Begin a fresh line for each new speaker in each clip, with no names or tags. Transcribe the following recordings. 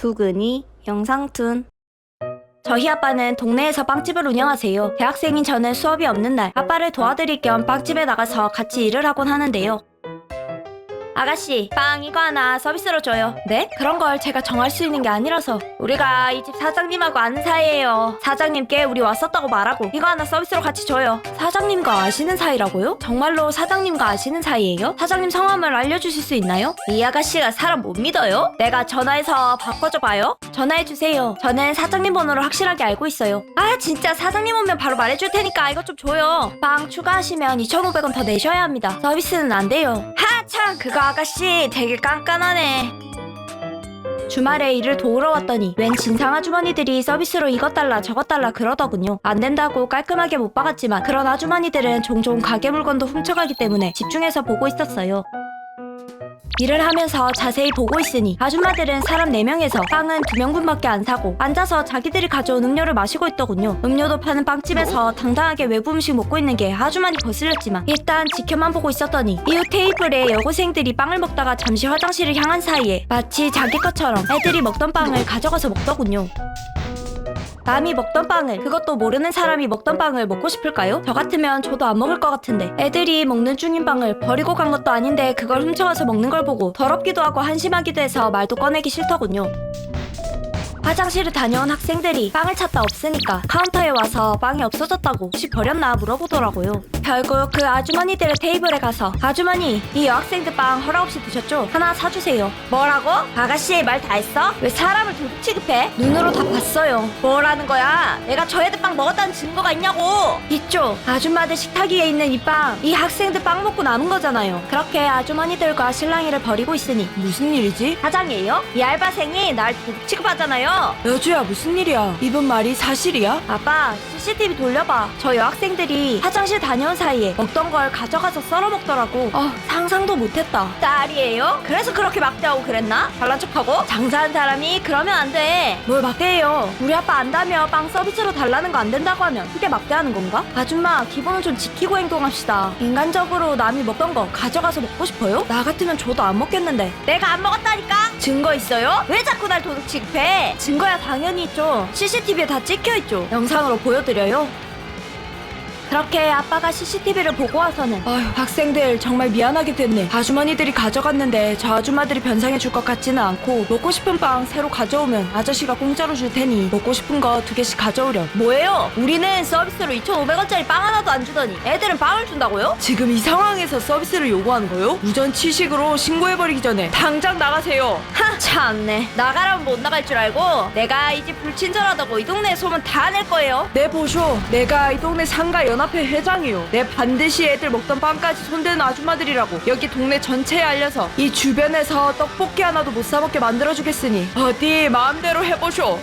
두근이 영상툰. 저희 아빠는 동네에서 빵집을 운영하세요. 대학생인 저는 수업이 없는 날 아빠를 도와드릴 겸 빵집에 나가서 같이 일을 하곤 하는데요. 아가씨, 빵 이거 하나 서비스로 줘요. 네? 그런 걸 제가 정할 수 있는 게 아니라서. 우리가 이 집 사장님하고 아는 사이예요. 사장님께 우리 왔었다고 말하고 이거 하나 서비스로 같이 줘요. 사장님과 아시는 사이라고요? 정말로 사장님과 아시는 사이예요? 사장님 성함을 알려주실 수 있나요? 이 아가씨가 사람 못 믿어요? 내가 전화해서 바꿔줘봐요. 전화해주세요. 저는 사장님 번호를 확실하게 알고 있어요. 아 진짜 사장님 오면 바로 말해줄 테니까 이것 좀 줘요. 빵 추가하시면 2,500원 더 내셔야 합니다. 서비스는 안 돼요. 참 그거 아가씨 되게 깐깐하네. 주말에 일을 도우러 왔더니 웬 진상 아주머니들이 서비스로 이것 달라 저것 달라 그러더군요. 안 된다고 깔끔하게 못 박았지만 그런 아주머니들은 종종 가게 물건도 훔쳐가기 때문에 집중해서 보고 있었어요. 일을 하면서 자세히 보고 있으니 아줌마들은 사람 4명에서 빵은 2명분밖에 안 사고 앉아서 자기들이 가져온 음료를 마시고 있더군요. 음료도 파는 빵집에서 당당하게 외부 음식 먹고 있는 게 아주 많이 거슬렸지만 일단 지켜만 보고 있었더니 이웃 테이블에 여고생들이 빵을 먹다가 잠시 화장실을 향한 사이에 마치 자기 것처럼 애들이 먹던 빵을 가져가서 먹더군요. 남이 먹던 빵을, 그것도 모르는 사람이 먹던 빵을 먹고 싶을까요? 저 같으면 저도 안 먹을 것 같은데 애들이 먹는 중인 빵을 버리고 간 것도 아닌데 그걸 훔쳐가서 먹는 걸 보고 더럽기도 하고 한심하기도 해서 말도 꺼내기 싫더군요. 화장실을 다녀온 학생들이 빵을 찾다 없으니까 카운터에 와서 빵이 없어졌다고 혹시 버렸나 물어보더라고요. 결국 그 아주머니들의 테이블에 가서 아주머니, 이 여학생들 빵 허락 없이 드셨죠? 하나 사주세요. 뭐라고? 아가씨 말 다 했어? 왜 사람을 도둑 취급해? 눈으로 다 봤어요. 뭐라는 거야? 내가 저 애들 빵 먹었다는 증거가 있냐고? 있죠. 아줌마들 식탁 위에 있는 이 빵, 이 학생들 빵 먹고 남은 거잖아요. 그렇게 아주머니들과 실랑이를 벌이고 있으니 무슨 일이지? 사장이에요? 이 알바생이 날 도둑 취급하잖아요.
여주야, 무슨 일이야? 이번 말이 사실이야?
아빠, CCTV 돌려봐. 저 여학생들이 화장실 다녀온 사이에 먹던 걸 가져가서 썰어 먹더라고. 상상도 못했다. 딸이에요? 그래서 그렇게 막대하고 그랬나? 잘난 척하고? 장사한 사람이 그러면 안 돼. 뭘 막대해요? 우리 아빠 안다며 빵 서비스로 달라는 거 안 된다고 하면 그게 막대하는 건가? 아줌마, 기본은 좀 지키고 행동합시다. 인간적으로 남이 먹던 거 가져가서 먹고 싶어요? 나 같으면 저도 안 먹겠는데. 내가 안 먹었다니까? 증거 있어요? 왜 자꾸 날 도둑 취급해? 증거야 당연히 있죠. CCTV에 다 찍혀있죠. 영상으로 보여드려요. 그렇게 아빠가 CCTV를 보고 와서는
아휴, 학생들 정말 미안하게 됐네. 아주머니들이 가져갔는데 저 아줌마들이 변상해 줄 것 같지는 않고 먹고 싶은 빵 새로 가져오면 아저씨가 공짜로 줄 테니 먹고 싶은 거 2개씩 가져오렴.
뭐예요? 우리는 서비스로 2,500원짜리 빵 하나도 안 주더니 애들은 빵을 준다고요?
지금 이 상황에서 서비스를 요구하는 거요? 우전 취식으로 신고해버리기 전에 당장 나가세요.
참네. 나가라면 못 나갈 줄 알고 내가 이 집 불친절하다고 이 동네 소문 다 낼 거예요.
내 보쇼, 내가 이 동네 상가 연합회 회장이요. 내 반드시 애들 먹던 빵까지 손대는 아줌마들이라고 여기 동네 전체에 알려서 이 주변에서 떡볶이 하나도 못 사먹게 만들어주겠으니 어디 마음대로 해보쇼.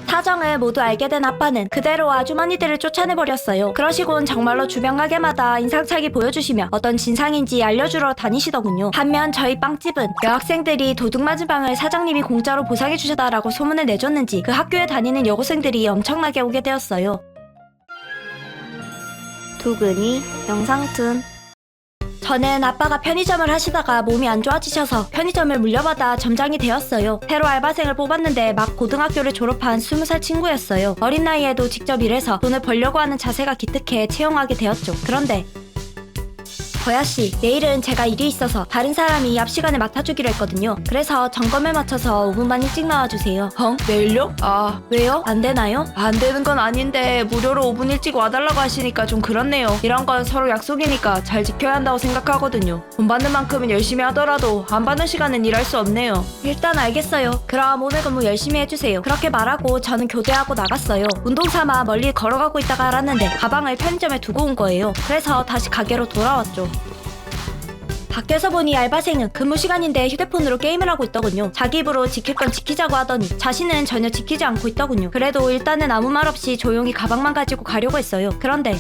사정을 모두 알게 된 아빠는 그대로 아주머니들을 쫓아내버렸어요. 그러시곤 정말로 주변 가게마다 인상착의 보여주시며 어떤 진상인지 알려주러 다니시더군요. 반면 저희 빵집은 여학생들이 도둑맞은 빵을 사장님이 공짜로 보상해주셨다라고 소문을 내줬는지 그 학교에 다니는 여고생들이 엄청나게 오게 되었어요. 두근이 영상툰. 저는 아빠가 편의점을 하시다가 몸이 안 좋아지셔서 편의점을 물려받아 점장이 되었어요. 새로 알바생을 뽑았는데 막 고등학교를 졸업한 20살 친구였어요. 어린 나이에도 직접 일해서 돈을 벌려고 하는 자세가 기특해 채용하게 되었죠. 그런데 거야씨, 내일은 제가 일이 있어서 다른 사람이 앞 시간에 맡아주기로 했거든요. 그래서 점검에 맞춰서 5분만 일찍 나와주세요.
내일요?
왜요? 안 되나요?
안 되는 건 아닌데 무료로 5분 일찍 와달라고 하시니까 좀 그렇네요. 이런 건 서로 약속이니까 잘 지켜야 한다고 생각하거든요. 돈 받는 만큼은 열심히 하더라도 안 받는 시간은 일할 수 없네요.
일단 알겠어요. 그럼 오늘 근무 열심히 해주세요. 그렇게 말하고 저는 교대하고 나갔어요. 운동 삼아 멀리 걸어가고 있다가 알았는데 가방을 편의점에 두고 온 거예요. 그래서 다시 가게로 돌아왔죠. 밖에서 보니 알바생은 근무 시간인데 휴대폰으로 게임을 하고 있더군요. 자기 입으로 지킬 건 지키자고 하더니 자신은 전혀 지키지 않고 있더군요. 그래도 일단은 아무 말 없이 조용히 가방만 가지고 가려고 했어요. 그런데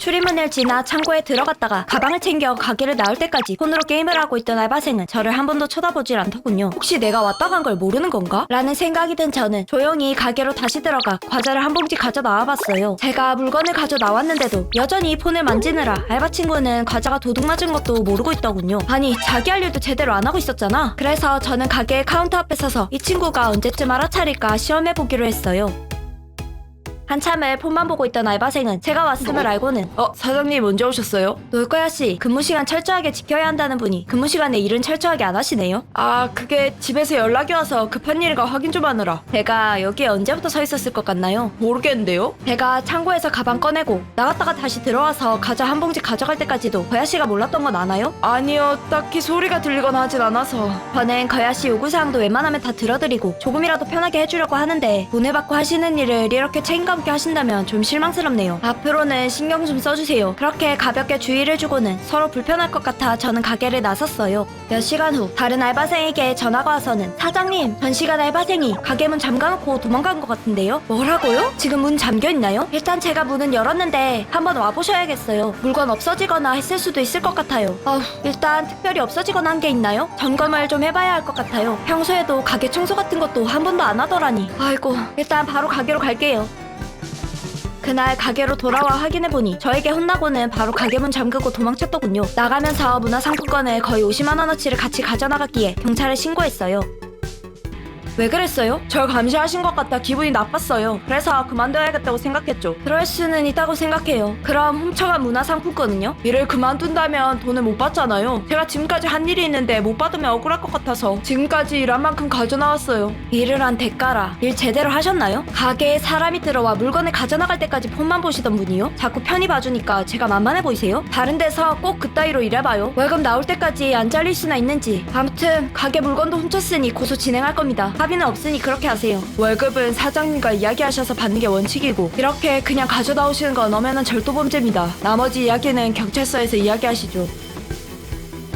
출입문을 지나 창고에 들어갔다가 가방을 챙겨 가게를 나올 때까지 폰으로 게임을 하고 있던 알바생은 저를 한 번도 쳐다보질 않더군요. 혹시 내가 왔다 간 걸 모르는 건가? 라는 생각이 든 저는 조용히 가게로 다시 들어가 과자를 한 봉지 가져 나와봤어요. 제가 물건을 가져 나왔는데도 여전히 폰을 만지느라 알바 친구는 과자가 도둑 맞은 것도 모르고 있더군요. 아니 자기 할 일도 제대로 안 하고 있었잖아. 그래서 저는 가게 카운터 앞에 서서 이 친구가 언제쯤 알아차릴까 시험해보기로 했어요. 한참을 폰만 보고 있던 알바생은 제가 왔음을 알고는
사장님 언제 오셨어요?
놀거야 씨, 근무 시간 철저하게 지켜야 한다는 분이 근무 시간에 일은 철저하게 안 하시네요.
아, 그게 집에서 연락이 와서 급한 일과 확인 좀 하느라.
제가 여기에 언제부터 서 있었을 것 같나요?
모르겠는데요?
제가 창고에서 가방 꺼내고 나갔다가 다시 들어와서 과자 한 봉지 가져갈 때까지도 거야 씨가 몰랐던 건 아나요?
아니요, 딱히 소리가 들리거나 하진 않아서.
저는 거야 씨 요구사항도 웬만하면 다 들어드리고 조금이라도 편하게 해주려고 하는데 돈을 받고 하시는 일을 이렇게 책임감 있게 하신다면 좀 실망스럽네요. 앞으로는 신경 좀 써주세요. 그렇게 가볍게 주의를 주고는 서로 불편할 것 같아 저는 가게를 나섰어요. 몇 시간 후 다른 알바생에게 전화가 와서는 사장님, 전 시간 알바생이 가게 문 잠가놓고 도망간 것 같은데요? 뭐라고요? 지금 문 잠겨있나요? 일단 제가 문은 열었는데 한번 와보셔야겠어요. 물건 없어지거나 했을 수도 있을 것 같아요. 일단 특별히 없어지거나 한 게 있나요? 점검을 좀 해봐야 할 것 같아요. 평소에도 가게 청소 같은 것도 한 번도 안 하더라니. 아이고, 일단 바로 가게로 갈게요. 그날 가게로 돌아와 확인해보니 저에게 혼나고는 바로 가게 문 잠그고 도망쳤더군요. 나가면서 문화상품권을 거의 50만원어치를 같이 가져나갔기에 경찰에 신고했어요. 왜 그랬어요? 절 감시하신 것 같아 기분이 나빴어요. 그래서 그만둬야겠다고 생각했죠. 그럴 수는 있다고 생각해요. 그럼 훔쳐간 문화상품권은요? 일을 그만둔다면 돈을 못 받잖아요. 제가 지금까지 한 일이 있는데 못 받으면 억울할 것 같아서 지금까지 일한 만큼 가져나왔어요. 일을 한 대가라. 일 제대로 하셨나요? 가게에 사람이 들어와 물건을 가져나갈 때까지 폰만 보시던 분이요? 자꾸 편히 봐주니까 제가 만만해 보이세요? 다른 데서 꼭 그따위로 일해봐요. 월급 나올 때까지 안 잘릴 수나 있는지. 아무튼 가게 물건도 훔쳤으니 고소 진행할 겁니다. 합의는 없으니 그렇게 하세요. 월급은 사장님과 이야기하셔서 받는 게 원칙이고 이렇게 그냥 가져다 오시는 건 엄연한 절도범죄입니다. 나머지 이야기는 경찰서에서 이야기하시죠.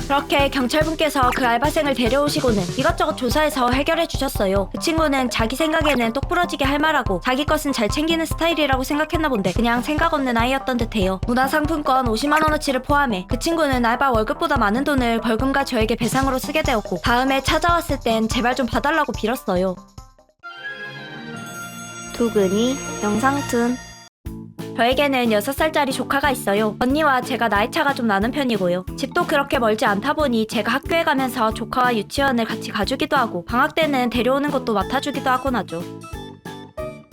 그렇게 경찰분께서 그 알바생을 데려오시고는 이것저것 조사해서 해결해 주셨어요. 그 친구는 자기 생각에는 똑부러지게 할 말하고 자기 것은 잘 챙기는 스타일이라고 생각했나 본데 그냥 생각 없는 아이였던 듯해요. 문화상품권 50만원어치를 포함해 그 친구는 알바 월급보다 많은 돈을 벌금과 저에게 배상으로 쓰게 되었고 다음에 찾아왔을 땐 제발 좀 봐달라고 빌었어요. 두근이 영상툰. 저에게는 6살짜리 조카가 있어요. 언니와 제가 나이 차가 좀 나는 편이고요. 집도 그렇게 멀지 않다 보니 제가 학교에 가면서 조카와 유치원을 같이 가주기도 하고 방학 때는 데려오는 것도 맡아주기도 하곤 하죠.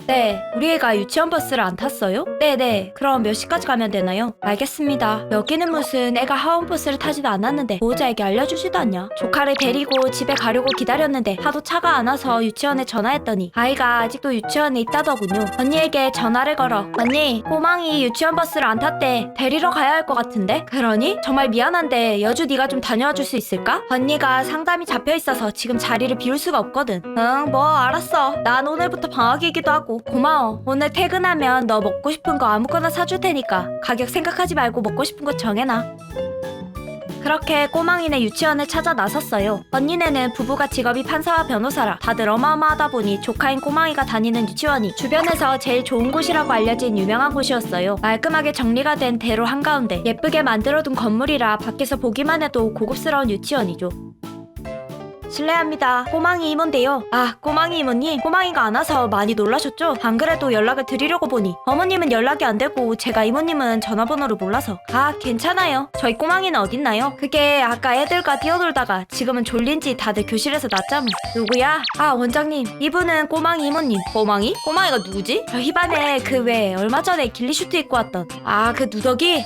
네, 우리 애가 유치원 버스를 안 탔어요? 네네, 그럼 몇 시까지 가면 되나요? 알겠습니다. 여기는 무슨 애가 하원버스를 타지도 않았는데 보호자에게 알려주지도 않냐? 조카를 데리고 집에 가려고 기다렸는데 하도 차가 안 와서 유치원에 전화했더니 아이가 아직도 유치원에 있다더군요. 언니에게 전화를 걸어 언니, 꼬망이 유치원 버스를 안 탔대. 데리러 가야 할 것 같은데? 그러니? 정말 미안한데 여주 네가 좀 다녀와 줄 수 있을까? 언니가 상담이 잡혀있어서 지금 자리를 비울 수가 없거든. 응, 뭐 알았어. 난 오늘부터 방학이기도 하고 고마워. 오늘 퇴근하면 너 먹고 싶은 거 아무거나 사줄 테니까 가격 생각하지 말고 먹고 싶은 거 정해놔. 그렇게 꼬망이네 유치원을 찾아 나섰어요. 언니네는 부부가 직업이 판사와 변호사라 다들 어마어마하다 보니 조카인 꼬망이가 다니는 유치원이 주변에서 제일 좋은 곳이라고 알려진 유명한 곳이었어요. 말끔하게 정리가 된 대로 한가운데 예쁘게 만들어둔 건물이라 밖에서 보기만 해도 고급스러운 유치원이죠. 실례합니다. 꼬망이 이모인데요. 아, 꼬망이 이모님. 꼬망이가 안 와서 많이 놀라셨죠? 안 그래도 연락을 드리려고 보니 어머님은 연락이 안 되고 제가 이모님은 전화번호를 몰라서. 아, 괜찮아요. 저희 꼬망이는 어딨나요? 그게 아까 애들과 뛰어놀다가 지금은 졸린지 다들 교실에서 낮잠을. 누구야? 아, 원장님. 이분은 꼬망이 이모님. 꼬망이? 꼬망이가 누구지? 저 희반에 그 왜 얼마 전에 길리슈트 입고 왔던 그 누더기?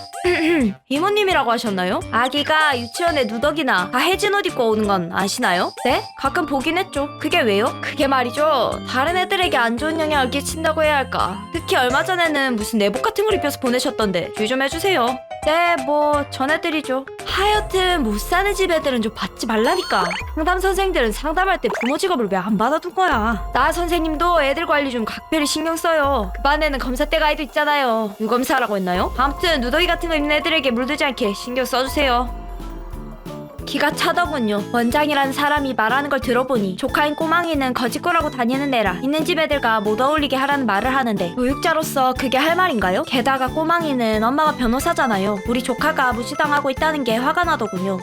이모님이라고 하셨나요? 아기가 유치원에 누더기나 다 해진 옷 입고 오는 건 아시나요? 네? 가끔 보긴 했죠. 그게 왜요? 그게 말이죠. 다른 애들에게 안 좋은 영향을 끼친다고 해야 할까. 특히 얼마 전에는 무슨 내복 같은 걸 입혀서 보내셨던데 주의 좀 해주세요. 네, 뭐 전해드리죠. 하여튼 못 사는 집 애들은 좀 받지 말라니까. 상담 선생들은 상담할 때 부모 직업을 왜 안 받아둔 거야. 나 선생님도 애들 관리 좀 각별히 신경 써요. 그 반에는 검사대 가이드 있잖아요. 누검사라고 했나요? 아무튼 누더기 같은 거 입는 애들에게 물들지 않게 신경 써주세요. 기가 차더군요. 원장이라는 사람이 말하는 걸 들어보니 조카인 꼬망이는 거짓골하고 다니는 애라 있는 집 애들과 못 어울리게 하라는 말을 하는데 교육자로서 그게 할 말인가요? 게다가 꼬망이는 엄마가 변호사잖아요. 우리 조카가 무시당하고 있다는 게 화가 나더군요.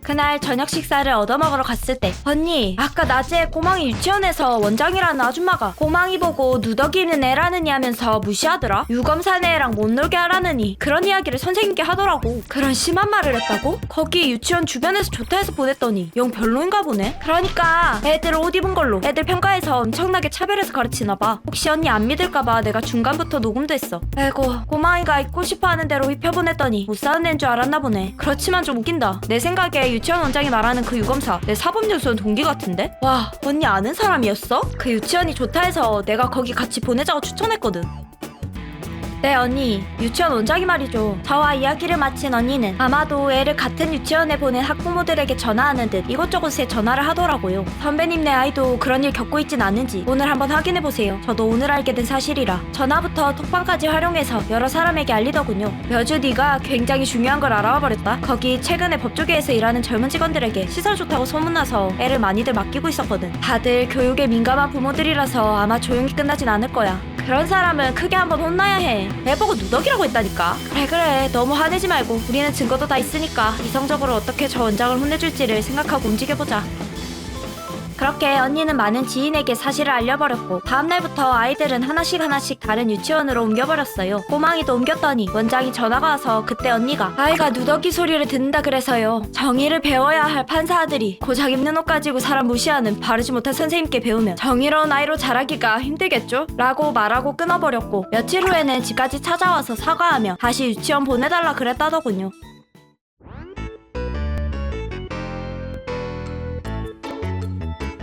그날 저녁 식사를 얻어먹으러 갔을 때 언니 아까 낮에 꼬망이 유치원에서 원장이라는 아줌마가 꼬망이 보고 누더기 입는 애라느니 하면서 무시하더라. 유검사는 애랑 못 놀게 하라느니 그런 이야기를 선생님께 하더라고. 그런 심한 말을 했다고? 거기 유치원 주변에서 좋다 해서 보냈더니 영 별로인가 보네. 그러니까 애들 옷 입은 걸로 애들 평가해서 엄청나게 차별해서 가르치나 봐. 혹시 언니 안 믿을까봐 내가 중간부터 녹음도 했어. 에고 꼬망이가 입고 싶어하는 대로 입혀보냈더니 못 사는 애인 줄 알았나 보네. 그렇지만 좀 웃긴다. 내 생각에 유치원 원장이 말하는 그 유검사 내 사법연수원 동기 같은데? 와 언니 아는 사람이었어? 그 유치원이 좋다 해서 내가 거기 같이 보내자고 추천했거든. 네 언니 유치원 원장이 말이죠. 저와 이야기를 마친 언니는 아마도 애를 같은 유치원에 보낸 학부모들에게 전화하는 듯 이곳저곳에 전화를 하더라고요. 선배님네 아이도 그런 일 겪고 있진 않은지 오늘 한번 확인해보세요. 저도 오늘 알게 된 사실이라. 전화부터 톡방까지 활용해서 여러 사람에게 알리더군요. 몇 주 뒤가 굉장히 중요한 걸 알아와 버렸다. 거기 최근에 법조계에서 일하는 젊은 직원들에게 시설 좋다고 소문나서 애를 많이들 맡기고 있었거든. 다들 교육에 민감한 부모들이라서 아마 조용히 끝나진 않을 거야. 그런 사람은 크게 한번 혼나야 해. 애 보고 누더기라고 했다니까. 그래 너무 화내지 말고 우리는 증거도 다 있으니까 이성적으로 어떻게 저 원장을 혼내줄지를 생각하고 움직여보자. 그렇게 언니는 많은 지인에게 사실을 알려버렸고 다음날부터 아이들은 하나씩 다른 유치원으로 옮겨버렸어요. 꼬망이도 옮겼더니 원장이 전화가 와서 그때 언니가 아이가 누더기 소리를 듣는다 그래서요. 정의를 배워야 할 판사 아들이 고작 입는 옷 가지고 사람 무시하는 바르지 못한 선생님께 배우면 정의로운 아이로 자라기가 힘들겠죠? 라고 말하고 끊어버렸고 며칠 후에는 집까지 찾아와서 사과하며 다시 유치원 보내달라 그랬다더군요.